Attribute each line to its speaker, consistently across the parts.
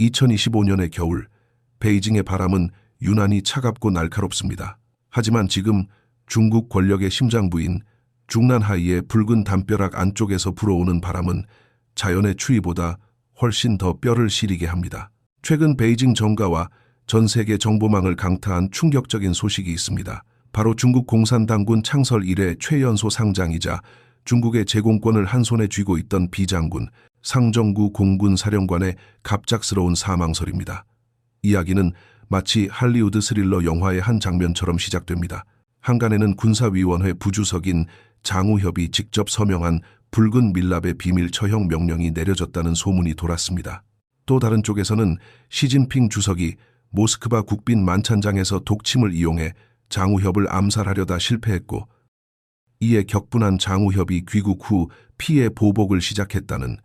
Speaker 1: 2025년의 겨울, 베이징의 바람은 유난히 차갑고 날카롭습니다. 하지만 지금 중국 권력의 심장부인 중난하이의 붉은 담벼락 안쪽에서 불어오는 바람은 자연의 추위보다 훨씬 더 뼈를 시리게 합니다. 최근 베이징 정가와 전 세계 정보망을 강타한 충격적인 소식이 있습니다. 바로 중국 공산당군 창설 이래 최연소 상장이자 중국의 제공권을 한 손에 쥐고 있던 비장군 상정구 공군 사령관의 갑작스러운 사망설입니다. 이야기는 마치 할리우드 스릴러 영화의 한 장면처럼 시작됩니다. 한간에는 군사위원회 부주석인 장우협이 직접 서명한 붉은 밀랍의 비밀 처형 명령이 내려졌다는 소문이 돌았습니다. 또 다른 쪽에서는 시진핑 주석이 모스크바 국빈 만찬장에서 독침을 이용해 장우협을 암살하려다 실패했고, 이에 격분한 장우협이 귀국 후 피해 보복을 시작했다는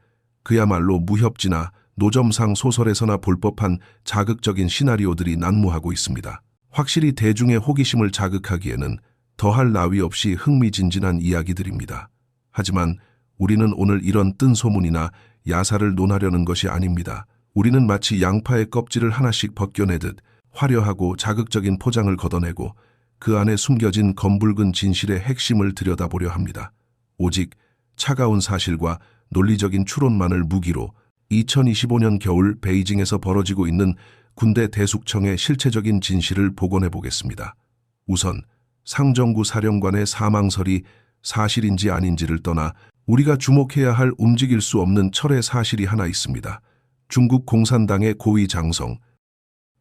Speaker 1: 그야말로 무협지나 노점상 소설에서나 볼 법한 자극적인 시나리오들이 난무하고 있습니다. 확실히 대중의 호기심을 자극하기에는 더할 나위 없이 흥미진진한 이야기들입니다. 하지만 우리는 오늘 이런 뜬 소문이나 야사를 논하려는 것이 아닙니다. 우리는 마치 양파의 껍질을 하나씩 벗겨내듯 화려하고 자극적인 포장을 걷어내고 그 안에 숨겨진 검붉은 진실의 핵심을 들여다보려 합니다. 오직 차가운 사실과 논리적인 추론만을 무기로 2025년 겨울 베이징에서 벌어지고 있는 군대 대숙청의 실체적인 진실을 복원해 보겠습니다. 우선 상정구 사령관의 사망설이 사실인지 아닌지를 떠나 우리가 주목해야 할 움직일 수 없는 철의 사실이 하나 있습니다. 중국 공산당의 고위 장성,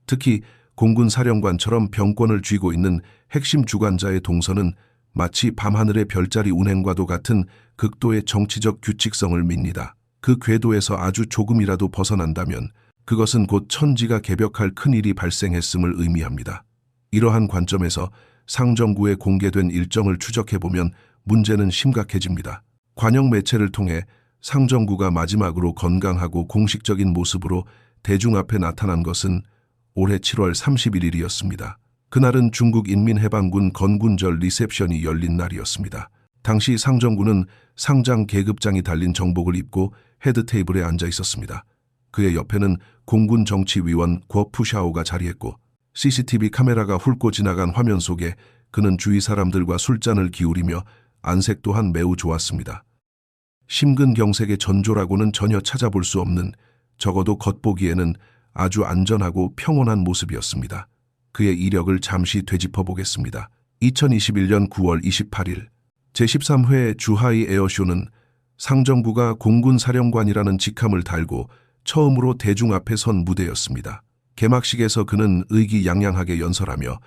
Speaker 1: 특히 공군 사령관처럼 병권을 쥐고 있는 핵심 주관자의 동선은 마치 밤하늘의 별자리 운행과도 같은 극도의 정치적 규칙성을 밉니다. 그 궤도에서 아주 조금이라도 벗어난다면 그것은 곧 천지가 개벽할 큰일이 발생했음을 의미합니다. 이러한 관점에서 상정구에 공개된 일정을 추적해보면 문제는 심각해집니다. 관영 매체를 통해 상정구가 마지막으로 건강하고 공식적인 모습으로 대중 앞에 나타난 것은 올해 7월 31일이었습니다. 그날은 중국 인민해방군 건군절 리셉션이 열린 날이었습니다. 당시 상정구는 상장 계급장이 달린 정복을 입고 헤드 테이블에 앉아 있었습니다. 그의 옆에는 공군 정치위원 궈 푸샤오가 자리했고 CCTV 카메라가 훑고 지나간 화면 속에 그는 주위 사람들과 술잔을 기울이며 안색 또한 매우 좋았습니다. 심근경색의 전조라고는 전혀 찾아볼 수 없는, 적어도 겉보기에는 아주 안전하고 평온한 모습이었습니다. 그의 이력을 잠시 되짚어 보겠습니다. 2021년 9월 28일 제13회 주하이 에어쇼는 상정구가 공군 사령관이라는 직함을 달고 처음으로 대중 앞에 선 무대였습니다. 개막식에서 그는 의기양양하게 연설하며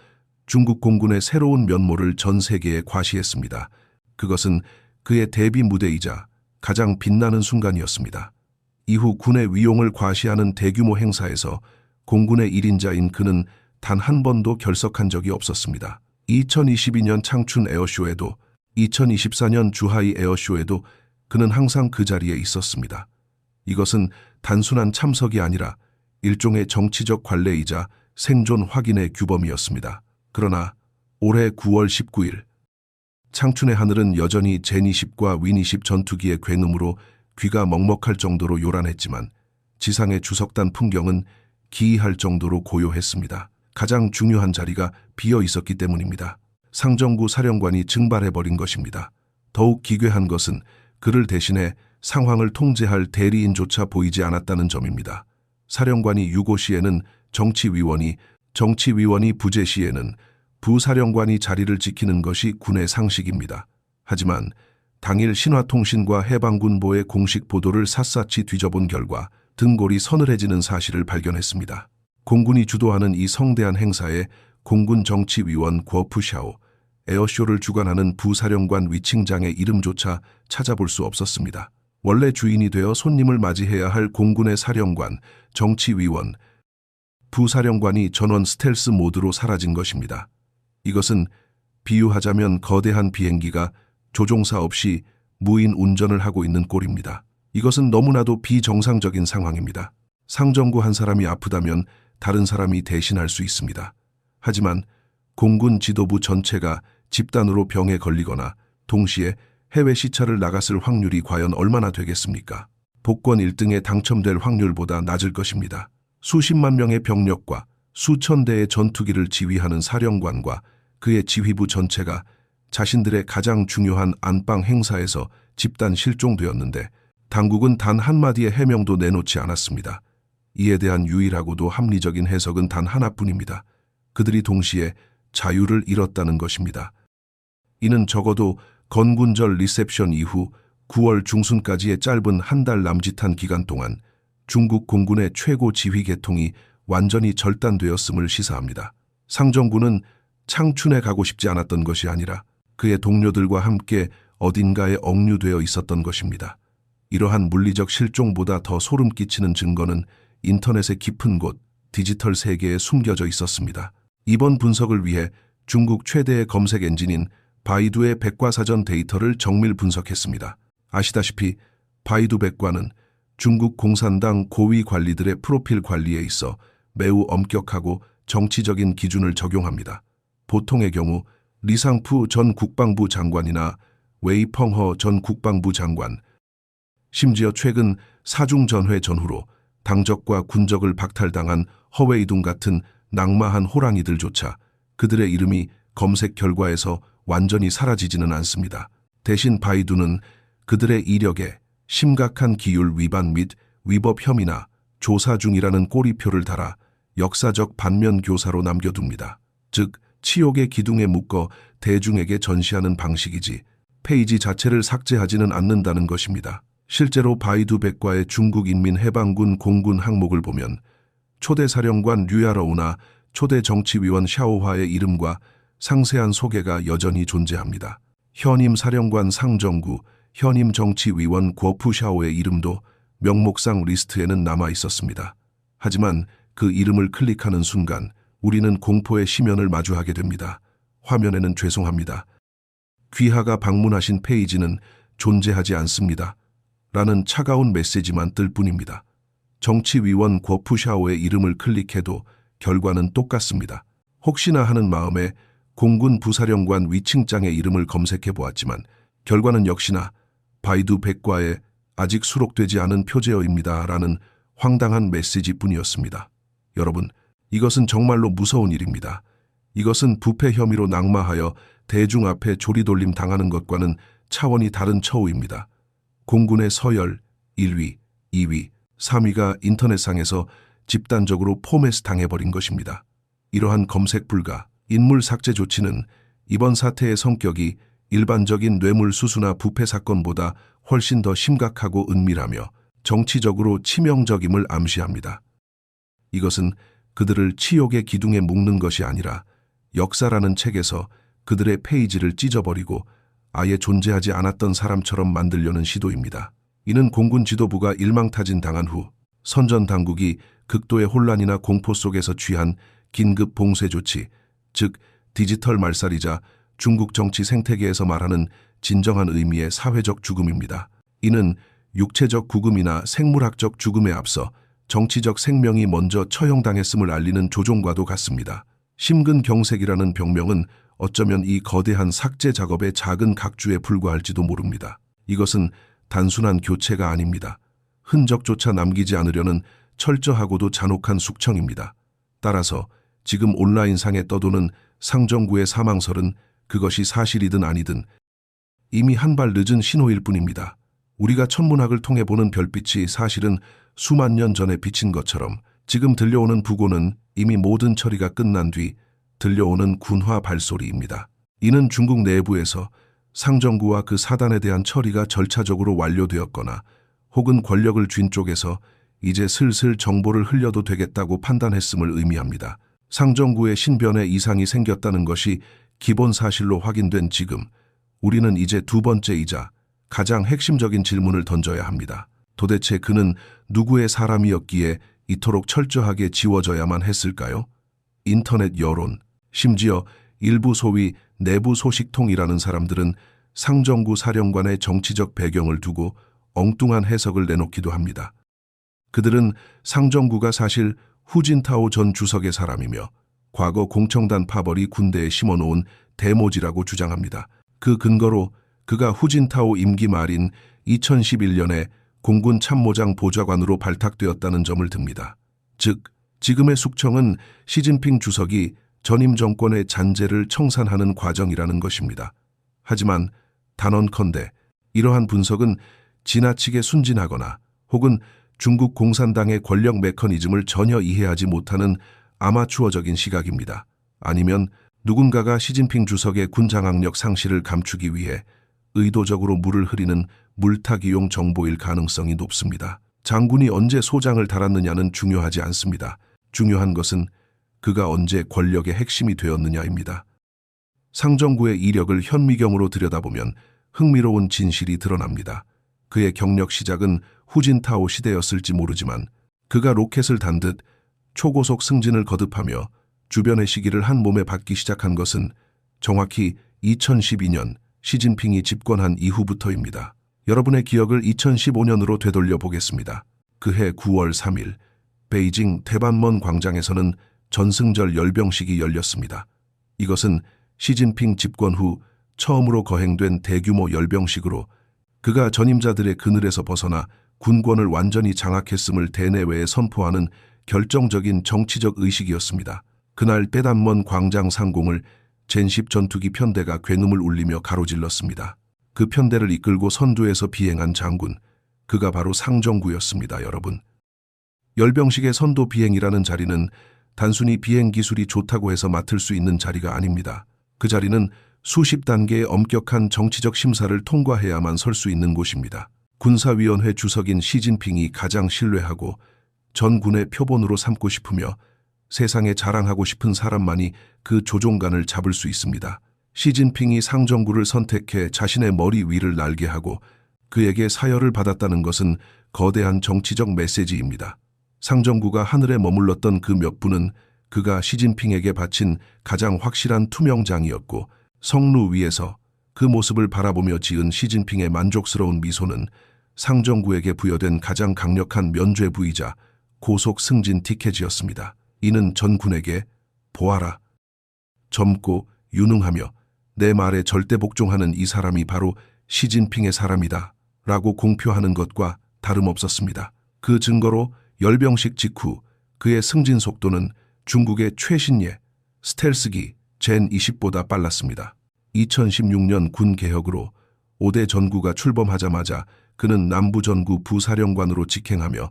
Speaker 1: 중국 공군의 새로운 면모를 전 세계에 과시했습니다. 그것은 그의 데뷔 무대이자 가장 빛나는 순간이었습니다. 이후 군의 위용을 과시하는 대규모 행사에서 공군의 1인자인 그는 단 한 번도 결석한 적이 없었습니다. 2022년 창춘 에어쇼에도 2024년 주하이 에어쇼에도 그는 항상 그 자리에 있었습니다. 이것은 단순한 참석이 아니라 일종의 정치적 관례이자 생존 확인의 규범이었습니다. 그러나 올해 9월 19일 창춘의 하늘은 여전히 제20과 윈20 전투기의 굉음으로 귀가 먹먹할 정도로 요란했지만 지상의 주석단 풍경은 기이할 정도로 고요했습니다. 가장 중요한 자리가 비어 있었기 때문입니다. 상정구 사령관이 증발해버린 것입니다. 더욱 기괴한 것은 그를 대신해 상황을 통제할 대리인조차 보이지 않았다는 점입니다. 사령관이 유고 시에는 정치위원이 부재 시에는 부사령관이 자리를 지키는 것이 군의 상식입니다. 하지만 당일 신화통신과 해방군보의 공식 보도를 샅샅이 뒤져본 결과 등골이 서늘해지는 사실을 발견했습니다. 공군이 주도하는 이 성대한 행사에 공군 정치위원 궈 푸샤오, 에어쇼를 주관하는 부사령관 위칭장의 이름조차 찾아볼 수 없었습니다. 원래 주인이 되어 손님을 맞이해야 할 공군의 사령관, 정치위원, 부사령관이 전원 스텔스 모드로 사라진 것입니다. 이것은 비유하자면 거대한 비행기가 조종사 없이 무인 운전을 하고 있는 꼴입니다. 이것은 너무나도 비정상적인 상황입니다. 상정구 한 사람이 아프다면 다른 사람이 대신할 수 있습니다. 하지만 공군 지도부 전체가 집단으로 병에 걸리거나 동시에 해외 시찰을 나갔을 확률이 과연 얼마나 되겠습니까? 복권 1등에 당첨될 확률보다 낮을 것입니다. 수십만 명의 병력과 수천 대의 전투기를 지휘하는 사령관과 그의 지휘부 전체가 자신들의 가장 중요한 안방 행사에서 집단 실종되었는데 당국은 단 한마디의 해명도 내놓지 않았습니다. 이에 대한 유일하고도 합리적인 해석은 단 하나뿐입니다. 그들이 동시에 자유를 잃었다는 것입니다. 이는 적어도 건군절 리셉션 이후 9월 중순까지의 짧은 한 달 남짓한 기간 동안 중국 공군의 최고 지휘 계통이 완전히 절단되었음을 시사합니다. 상정군은 창춘에 가고 싶지 않았던 것이 아니라 그의 동료들과 함께 어딘가에 억류되어 있었던 것입니다. 이러한 물리적 실종보다 더 소름 끼치는 증거는 인터넷의 깊은 곳, 디지털 세계에 숨겨져 있었습니다. 이번 분석을 위해 중국 최대의 검색 엔진인 바이두의 백과사전 데이터를 정밀 분석했습니다. 아시다시피 바이두 백과는 중국 공산당 고위 관리들의 프로필 관리에 있어 매우 엄격하고 정치적인 기준을 적용합니다. 보통의 경우 리상푸 전 국방부 장관이나 웨이펑허 전 국방부 장관, 심지어 최근 사중전회 전후로 당적과 군적을 박탈당한 허웨이둥 같은 낙마한 호랑이들조차 그들의 이름이 검색 결과에서 완전히 사라지지는 않습니다. 대신 바이두는 그들의 이력에 심각한 기율 위반 및 위법 혐의나 조사 중이라는 꼬리표를 달아 역사적 반면 교사로 남겨둡니다. 즉, 치욕의 기둥에 묶어 대중에게 전시하는 방식이지 페이지 자체를 삭제하지는 않는다는 것입니다. 실제로 바이두 백과의 중국인민해방군 공군 항목을 보면 초대 사령관 류야러우나 초대 정치위원 샤오화의 이름과 상세한 소개가 여전히 존재합니다. 현임 사령관 상정구, 현임 정치위원 구어푸샤오의 이름도 명목상 리스트에는 남아 있었습니다. 하지만 그 이름을 클릭하는 순간 우리는 공포의 심연을 마주하게 됩니다. 화면에는 죄송합니다. 귀하가 방문하신 페이지는 존재하지 않습니다. 라는 차가운 메시지만 뜰 뿐입니다. 정치위원 구어푸샤오의 이름을 클릭해도 결과는 똑같습니다. 혹시나 하는 마음에 공군 부사령관 위층장의 이름을 검색해 보았지만 결과는 역시나 바이두 백과에 아직 수록되지 않은 표제어입니다. 라는 황당한 메시지뿐이었습니다. 여러분, 이것은 정말로 무서운 일입니다. 이것은 부패 혐의로 낙마하여 대중 앞에 조리돌림 당하는 것과는 차원이 다른 처우입니다. 공군의 서열 1위, 2위, 3위가 인터넷상에서 집단적으로 포맷 당해버린 것입니다. 이러한 검색 불가, 인물 삭제 조치는 이번 사태의 성격이 일반적인 뇌물 수수나 부패 사건보다 훨씬 더 심각하고 은밀하며 정치적으로 치명적임을 암시합니다. 이것은 그들을 치욕의 기둥에 묶는 것이 아니라 역사라는 책에서 그들의 페이지를 찢어버리고 아예 존재하지 않았던 사람처럼 만들려는 시도입니다. 이는 공군 지도부가 일망타진 당한 후 선전 당국이 극도의 혼란이나 공포 속에서 취한 긴급 봉쇄 조치, 즉 디지털 말살이자 중국 정치 생태계에서 말하는 진정한 의미의 사회적 죽음입니다. 이는 육체적 구금이나 생물학적 죽음에 앞서 정치적 생명이 먼저 처형당했음을 알리는 조종과도 같습니다. 심근경색이라는 병명은 어쩌면 이 거대한 삭제 작업의 작은 각주에 불과할지도 모릅니다. 이것은 단순한 교체가 아닙니다. 흔적조차 남기지 않으려는 철저하고도 잔혹한 숙청입니다. 따라서 지금 온라인상에 떠도는 상정구의 사망설은 그것이 사실이든 아니든 이미 한 발 늦은 신호일 뿐입니다. 우리가 천문학을 통해 보는 별빛이 사실은 수만 년 전에 비친 것처럼 지금 들려오는 부고는 이미 모든 처리가 끝난 뒤 들려오는 군화 발소리입니다. 이는 중국 내부에서 상정구와 그 사단에 대한 처리가 절차적으로 완료되었거나 혹은 권력을 쥔 쪽에서 이제 슬슬 정보를 흘려도 되겠다고 판단했음을 의미합니다. 상정구의 신변에 이상이 생겼다는 것이 기본 사실로 확인된 지금 우리는 이제 두 번째이자 가장 핵심적인 질문을 던져야 합니다. 도대체 그는 누구의 사람이었기에 이토록 철저하게 지워져야만 했을까요? 인터넷 여론, 심지어 일부 소위 내부 소식통이라는 사람들은 상정구 사령관의 정치적 배경을 두고 엉뚱한 해석을 내놓기도 합니다. 그들은 상정구가 사실 후진타오 전 주석의 사람이며 과거 공청단 파벌이 군대에 심어놓은 대모지라고 주장합니다. 그 근거로 그가 후진타오 임기 말인 2011년에 공군 참모장 보좌관으로 발탁되었다는 점을 듭니다. 즉, 지금의 숙청은 시진핑 주석이 전임 정권의 잔재를 청산하는 과정이라는 것입니다. 하지만 단언컨대 이러한 분석은 지나치게 순진하거나 혹은 중국 공산당의 권력 메커니즘을 전혀 이해하지 못하는 아마추어적인 시각입니다. 아니면 누군가가 시진핑 주석의 군장악력 상실을 감추기 위해 의도적으로 물을 흐리는 물타기용 정보일 가능성이 높습니다. 장군이 언제 소장을 달았느냐는 중요하지 않습니다. 중요한 것은 그가 언제 권력의 핵심이 되었느냐입니다. 상정구의 이력을 현미경으로 들여다보면 흥미로운 진실이 드러납니다. 그의 경력 시작은 후진타오 시대였을지 모르지만 그가 로켓을 단 듯 초고속 승진을 거듭하며 주변의 시기를 한 몸에 받기 시작한 것은 정확히 2012년 시진핑이 집권한 이후부터입니다. 여러분의 기억을 2015년으로 되돌려 보겠습니다. 그해 9월 3일 베이징 태반먼 광장에서는 전승절 열병식이 열렸습니다. 이것은 시진핑 집권 후 처음으로 거행된 대규모 열병식으로 그가 전임자들의 그늘에서 벗어나 군권을 완전히 장악했음을 대내외에 선포하는 결정적인 정치적 의식이었습니다. 그날 빼단먼 광장 상공을 젠10 전투기 편대가 굉음을 울리며 가로질렀습니다. 그 편대를 이끌고 선두에서 비행한 장군, 그가 바로 상정구였습니다, 여러분. 열병식의 선도 비행이라는 자리는 단순히 비행 기술이 좋다고 해서 맡을 수 있는 자리가 아닙니다. 그 자리는 수십 단계의 엄격한 정치적 심사를 통과해야만 설 수 있는 곳입니다. 군사위원회 주석인 시진핑이 가장 신뢰하고 전 군의 표본으로 삼고 싶으며 세상에 자랑하고 싶은 사람만이 그 조종관을 잡을 수 있습니다. 시진핑이 상정구를 선택해 자신의 머리 위를 날게 하고 그에게 사열을 받았다는 것은 거대한 정치적 메시지입니다. 상정구가 하늘에 머물렀던 그 몇 분은 그가 시진핑에게 바친 가장 확실한 투명장이었고 성루 위에서 그 모습을 바라보며 지은 시진핑의 만족스러운 미소는 상정구에게 부여된 가장 강력한 면죄 부이자 고속 승진 티켓이었습니다. 이는 전군에게 보아라. 젊고 유능하며 내 말에 절대 복종하는 이 사람이 바로 시진핑의 사람이다 라고 공표하는 것과 다름없었습니다. 그 증거로 열병식 직후 그의 승진 속도는 중국의 최신예 스텔스기 젠20보다 빨랐습니다. 2016년 군 개혁으로 5대 전구가 출범하자마자 그는 남부전구 부사령관으로 직행하며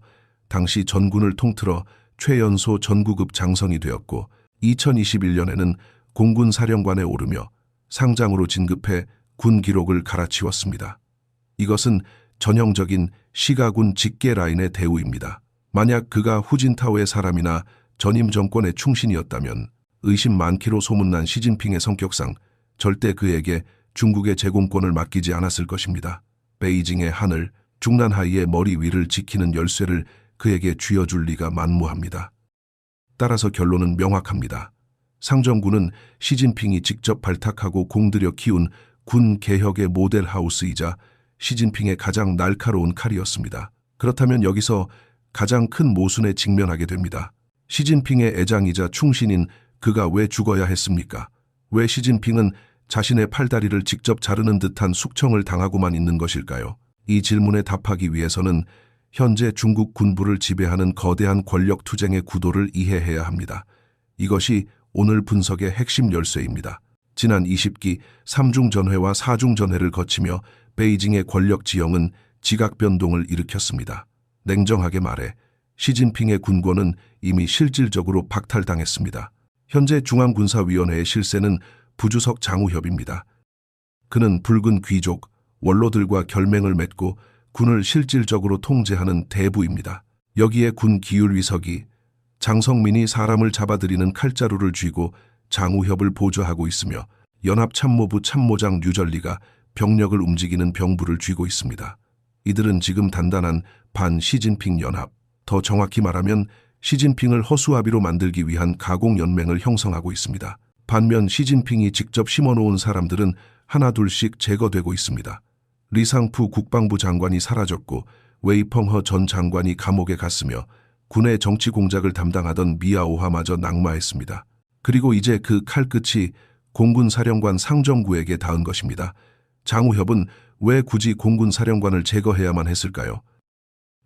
Speaker 1: 당시 전군을 통틀어 최연소 전구급 장성이 되었고 2021년에는 공군사령관에 오르며 상장으로 진급해 군 기록을 갈아치웠습니다. 이것은 전형적인 시가군 직계 라인의 대우입니다. 만약 그가 후진타오의 사람이나 전임 정권의 충신이었다면 의심 많기로 소문난 시진핑의 성격상 절대 그에게 중국의 제공권을 맡기지 않았을 것입니다. 베이징의 하늘, 중난하이의 머리 위를 지키는 열쇠를 그에게 쥐어줄 리가 만무합니다. 따라서 결론은 명확합니다. 상정구는 시진핑이 직접 발탁하고 공들여 키운 군 개혁의 모델 하우스이자 시진핑의 가장 날카로운 칼이었습니다. 그렇다면 여기서 가장 큰 모순에 직면하게 됩니다. 시진핑의 애장이자 충신인 그가 왜 죽어야 했습니까? 왜 시진핑은 자신의 팔다리를 직접 자르는 듯한 숙청을 당하고만 있는 것일까요? 이 질문에 답하기 위해서는 현재 중국 군부를 지배하는 거대한 권력 투쟁의 구도를 이해해야 합니다. 이것이 오늘 분석의 핵심 열쇠입니다. 지난 20기 3중 전회와 4중 전회를 거치며 베이징의 권력 지형은 지각 변동을 일으켰습니다. 냉정하게 말해 시진핑의 군권은 이미 실질적으로 박탈당했습니다. 현재 중앙군사위원회의 실세는 부주석 장우협입니다. 그는 붉은 귀족, 원로들과 결맹을 맺고 군을 실질적으로 통제하는 대부입니다. 여기에 군 기율위석이 장성민이 사람을 잡아들이는 칼자루를 쥐고 장우협을 보좌하고 있으며 연합참모부 참모장 류전리가 병력을 움직이는 병부를 쥐고 있습니다. 이들은 지금 단단한 반-시진핑 연합, 더 정확히 말하면 시진핑을 허수아비로 만들기 위한 가공연맹을 형성하고 있습니다. 반면 시진핑이 직접 심어놓은 사람들은 하나둘씩 제거되고 있습니다. 리상푸 국방부 장관이 사라졌고 웨이펑허 전 장관이 감옥에 갔으며 군의 정치 공작을 담당하던 미아오하마저 낙마했습니다. 그리고 이제 그 칼끝이 공군사령관 상정구에게 닿은 것입니다. 장우협은 왜 굳이 공군사령관을 제거해야만 했을까요?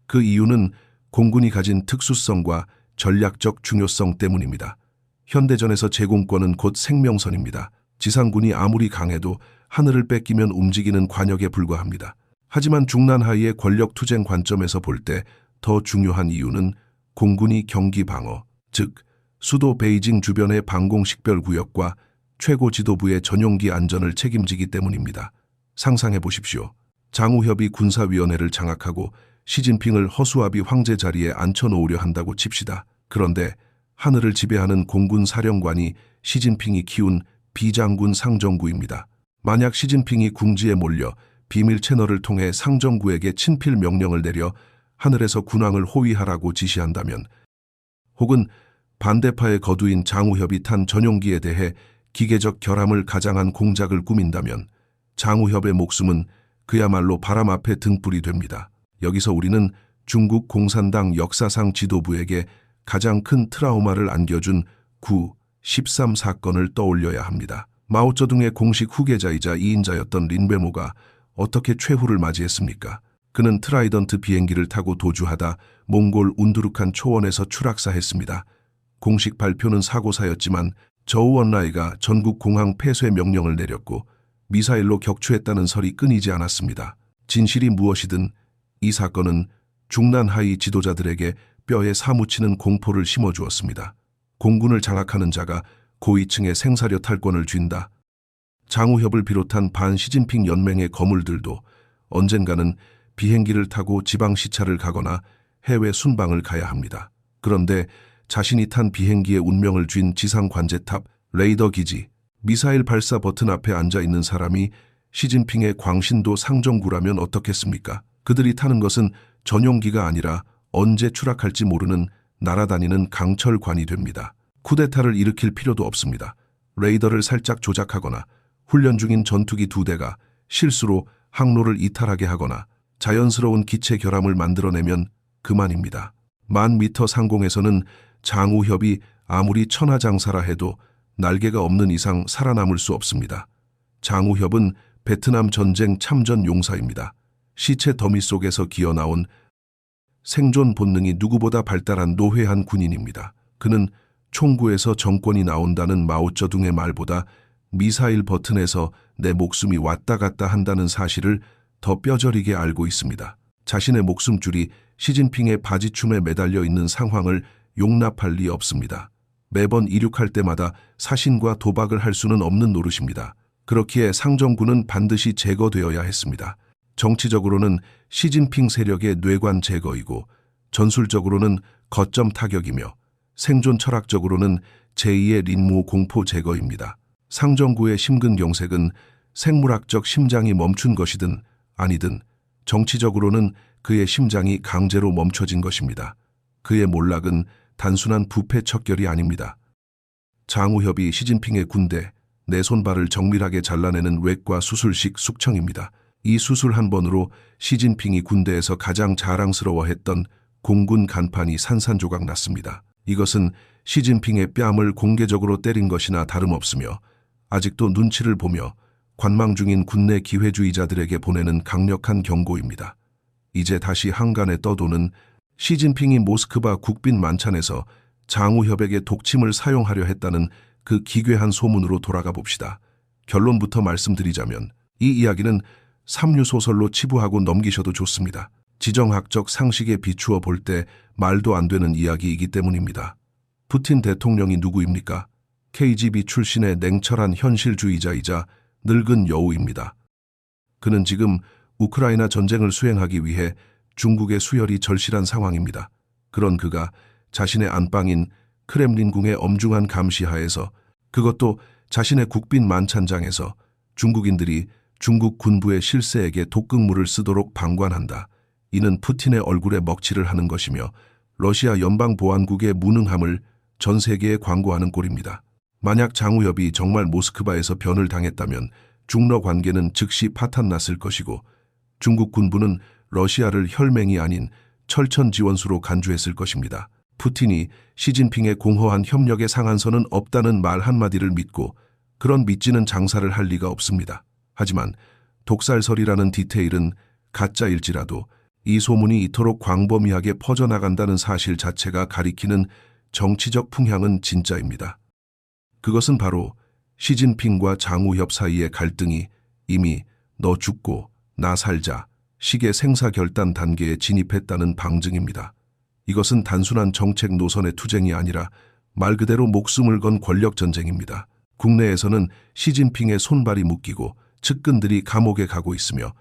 Speaker 1: 그 이유는 공군이 가진 특수성과 전략적 중요성 때문입니다. 현대전에서 제공권은 곧 생명선입니다. 지상군이 아무리 강해도 하늘을 뺏기면 움직이는 관역에 불과합니다. 하지만 중난하이의 권력 투쟁 관점에서 볼 때 더 중요한 이유는 공군이 경기 방어, 즉 수도 베이징 주변의 방공식별구역과 최고 지도부의 전용기 안전을 책임지기 때문입니다. 상상해 보십시오. 장우협이 군사위원회를 장악하고 시진핑을 허수아비 황제 자리에 앉혀놓으려 한다고 칩시다. 그런데 하늘을 지배하는 공군 사령관이 시진핑이 키운 비장군 상정구입니다. 만약 시진핑이 궁지에 몰려 비밀 채널을 통해 상정구에게 친필 명령을 내려 하늘에서 군왕을 호위하라고 지시한다면, 혹은 반대파의 거두인 장우협이 탄 전용기에 대해 기계적 결함을 가장한 공작을 꾸민다면 장우협의 목숨은 그야말로 바람 앞에 등불이 됩니다. 여기서 우리는 중국 공산당 역사상 지도부에게 가장 큰 트라우마를 안겨준 9.13 사건을 떠올려야 합니다. 마오쩌둥의 공식 후계자이자 2인자였던 린베모가 어떻게 최후를 맞이했습니까? 그는 트라이던트 비행기를 타고 도주하다 몽골 운두룩한 초원에서 추락사했습니다. 공식 발표는 사고사였지만 저우원라이가 전국 공항 폐쇄 명령을 내렸고 미사일로 격추했다는 설이 끊이지 않았습니다. 진실이 무엇이든 이 사건은 중난하이 지도자들에게 뼈에 사무치는 공포를 심어주었습니다. 공군을 장악하는 자가 고위층의 생사료 탈권을 쥔다. 장우협을 비롯한 반시진핑 연맹의 거물들도 언젠가는 비행기를 타고 지방 시차를 가거나 해외 순방을 가야 합니다. 그런데 자신이 탄 비행기의 운명을 쥔 지상 관제탑, 레이더 기지, 미사일 발사 버튼 앞에 앉아 있는 사람이 시진핑의 광신도 상정구라면 어떻겠습니까? 그들이 타는 것은 전용기가 아니라 언제 추락할지 모르는 날아다니는 강철관이 됩니다. 쿠데타를 일으킬 필요도 없습니다. 레이더를 살짝 조작하거나 훈련 중인 전투기 2대가 실수로 항로를 이탈하게 하거나 자연스러운 기체 결함을 만들어내면 그만입니다. 10,000m 상공에서는 장우협이 아무리 천하장사라 해도 날개가 없는 이상 살아남을 수 없습니다. 장우협은 베트남 전쟁 참전 용사입니다. 시체 더미 속에서 기어나온 생존 본능이 누구보다 발달한 노회한 군인입니다. 그는 총구에서 정권이 나온다는 마오쩌둥의 말보다 미사일 버튼에서 내 목숨이 왔다 갔다 한다는 사실을 더 뼈저리게 알고 있습니다. 자신의 목숨줄이 시진핑의 바지춤에 매달려 있는 상황을 용납할 리 없습니다. 매번 이륙할 때마다 사신과 도박을 할 수는 없는 노릇입니다. 그렇기에 상정구는 반드시 제거되어야 했습니다. 정치적으로는 시진핑 세력의 뇌관 제거이고 전술적으로는 거점 타격이며 생존 철학적으로는 제2의 린모 공포 제거입니다. 상정구의 심근경색은 생물학적 심장이 멈춘 것이든 아니든 정치적으로는 그의 심장이 강제로 멈춰진 것입니다. 그의 몰락은 단순한 부패 척결이 아닙니다. 장우협이 시진핑의 군대, 내 손발을 정밀하게 잘라내는 외과 수술식 숙청입니다. 이 수술 한 번으로 시진핑이 군대에서 가장 자랑스러워했던 공군 간판이 산산조각 났습니다. 이것은 시진핑의 뺨을 공개적으로 때린 것이나 다름없으며 아직도 눈치를 보며 관망 중인 군내 기회주의자들에게 보내는 강력한 경고입니다. 이제 다시 한간에 떠도는 시진핑이 모스크바 국빈 만찬에서 장우협에게 독침을 사용하려 했다는 그 기괴한 소문으로 돌아가 봅시다. 결론부터 말씀드리자면 이 이야기는 삼류소설로 치부하고 넘기셔도 좋습니다. 지정학적 상식에 비추어 볼 때 말도 안 되는 이야기이기 때문입니다. 푸틴 대통령이 누구입니까? KGB 출신의 냉철한 현실주의자이자 늙은 여우입니다. 그는 지금 우크라이나 전쟁을 수행하기 위해 중국의 수혈이 절실한 상황입니다. 그런 그가 자신의 안방인 크렘린궁의 엄중한 감시하에서, 그것도 자신의 국빈 만찬장에서 중국인들이 중국 군부의 실세에게 독극물을 쓰도록 방관한다. 이는 푸틴의 얼굴에 먹칠을 하는 것이며 러시아 연방보안국의 무능함을 전 세계에 광고하는 꼴입니다. 만약 장우협이 정말 모스크바에서 변을 당했다면 중러 관계는 즉시 파탄났을 것이고 중국 군부는 러시아를 혈맹이 아닌 철천 지원수로 간주했을 것입니다. 푸틴이 시진핑의 공허한 협력의 상한선은 없다는 말 한마디를 믿고 그런 믿지는 장사를 할 리가 없습니다. 하지만 독살설이라는 디테일은 가짜일지라도 이 소문이 이토록 광범위하게 퍼져나간다는 사실 자체가 가리키는 정치적 풍향은 진짜입니다. 그것은 바로 시진핑과 장우협 사이의 갈등이 이미 너 죽고 나 살자 식의 생사결단 단계에 진입했다는 방증입니다. 이것은 단순한 정책 노선의 투쟁이 아니라 말 그대로 목숨을 건 권력 전쟁입니다. 국내에서는 시진핑의 손발이 묶이고 측근들이 감옥에 가고 있으며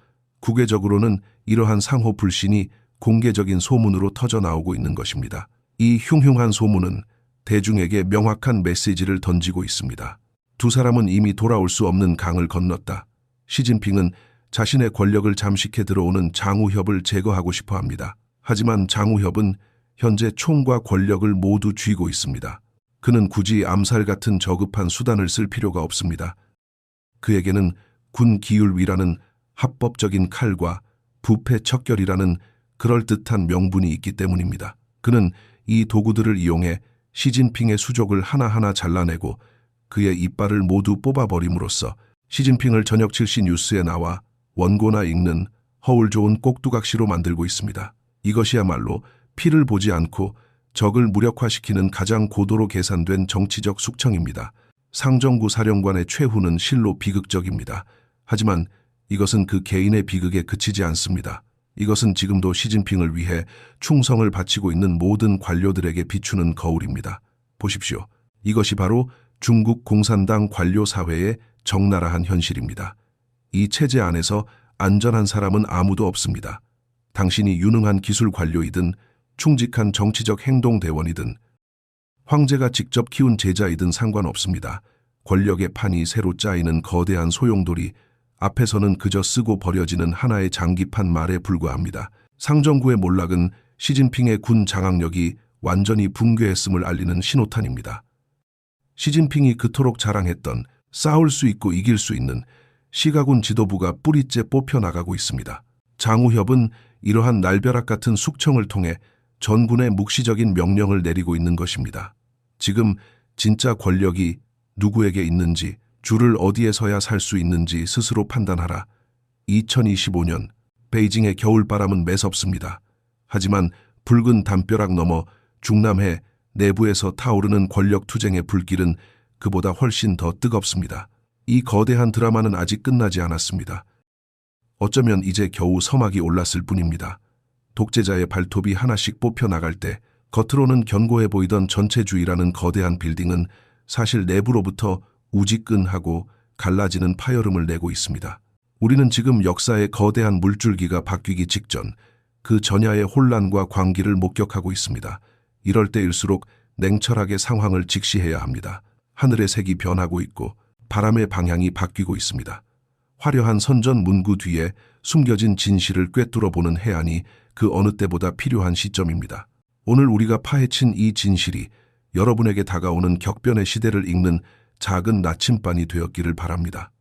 Speaker 1: 국외적으로는 이러한 상호 불신이 공개적인 소문으로 터져나오고 있는 것입니다. 이 흉흉한 소문은 대중에게 명확한 메시지를 던지고 있습니다. 두 사람은 이미 돌아올 수 없는 강을 건넜다. 시진핑은 자신의 권력을 잠식해 들어오는 장우협을 제거하고 싶어 합니다. 하지만 장우협은 현재 총과 권력을 모두 쥐고 있습니다. 그는 굳이 암살 같은 저급한 수단을 쓸 필요가 없습니다. 그에게는 군 기율위라는 합법적인 칼과 부패 척결이라는 그럴듯한 명분이 있기 때문입니다. 그는 이 도구들을 이용해 시진핑의 수족을 하나하나 잘라내고 그의 이빨을 모두 뽑아버림으로써 시진핑을 저녁 7시 뉴스에 나와 원고나 읽는 허울 좋은 꼭두각시로 만들고 있습니다. 이것이야말로 피를 보지 않고 적을 무력화시키는 가장 고도로 계산된 정치적 숙청입니다. 상정구 사령관의 최후는 실로 비극적입니다. 하지만 이것은 그 개인의 비극에 그치지 않습니다. 이것은 지금도 시진핑을 위해 충성을 바치고 있는 모든 관료들에게 비추는 거울입니다. 보십시오. 이것이 바로 중국 공산당 관료 사회의 적나라한 현실입니다. 이 체제 안에서 안전한 사람은 아무도 없습니다. 당신이 유능한 기술 관료이든 충직한 정치적 행동대원이든 황제가 직접 키운 제자이든 상관없습니다. 권력의 판이 새로 짜이는 거대한 소용돌이 앞에서는 그저 쓰고 버려지는 하나의 장기판 말에 불과합니다. 상정구의 몰락은 시진핑의 군 장악력이 완전히 붕괴했음을 알리는 신호탄입니다. 시진핑이 그토록 자랑했던 싸울 수 있고 이길 수 있는 시가군 지도부가 뿌리째 뽑혀나가고 있습니다. 장우협은 이러한 날벼락 같은 숙청을 통해 전군에 묵시적인 명령을 내리고 있는 것입니다. 지금 진짜 권력이 누구에게 있는지, 줄을 어디에 서야 살 수 있는지 스스로 판단하라. 2025년 베이징의 겨울바람은 매섭습니다. 하지만 붉은 담벼락 너머 중남해 내부에서 타오르는 권력 투쟁의 불길은 그보다 훨씬 더 뜨겁습니다. 이 거대한 드라마는 아직 끝나지 않았습니다. 어쩌면 이제 겨우 서막이 올랐을 뿐입니다. 독재자의 발톱이 하나씩 뽑혀나갈 때 겉으로는 견고해 보이던 전체주의라는 거대한 빌딩은 사실 내부로부터 우지끈하고 갈라지는 파열음을 내고 있습니다. 우리는 지금 역사의 거대한 물줄기가 바뀌기 직전 그 전야의 혼란과 광기를 목격하고 있습니다. 이럴 때일수록 냉철하게 상황을 직시해야 합니다. 하늘의 색이 변하고 있고 바람의 방향이 바뀌고 있습니다. 화려한 선전 문구 뒤에 숨겨진 진실을 꿰뚫어보는 해안이 그 어느 때보다 필요한 시점입니다. 오늘 우리가 파헤친 이 진실이 여러분에게 다가오는 격변의 시대를 읽는 작은 나침반이 되었기를 바랍니다.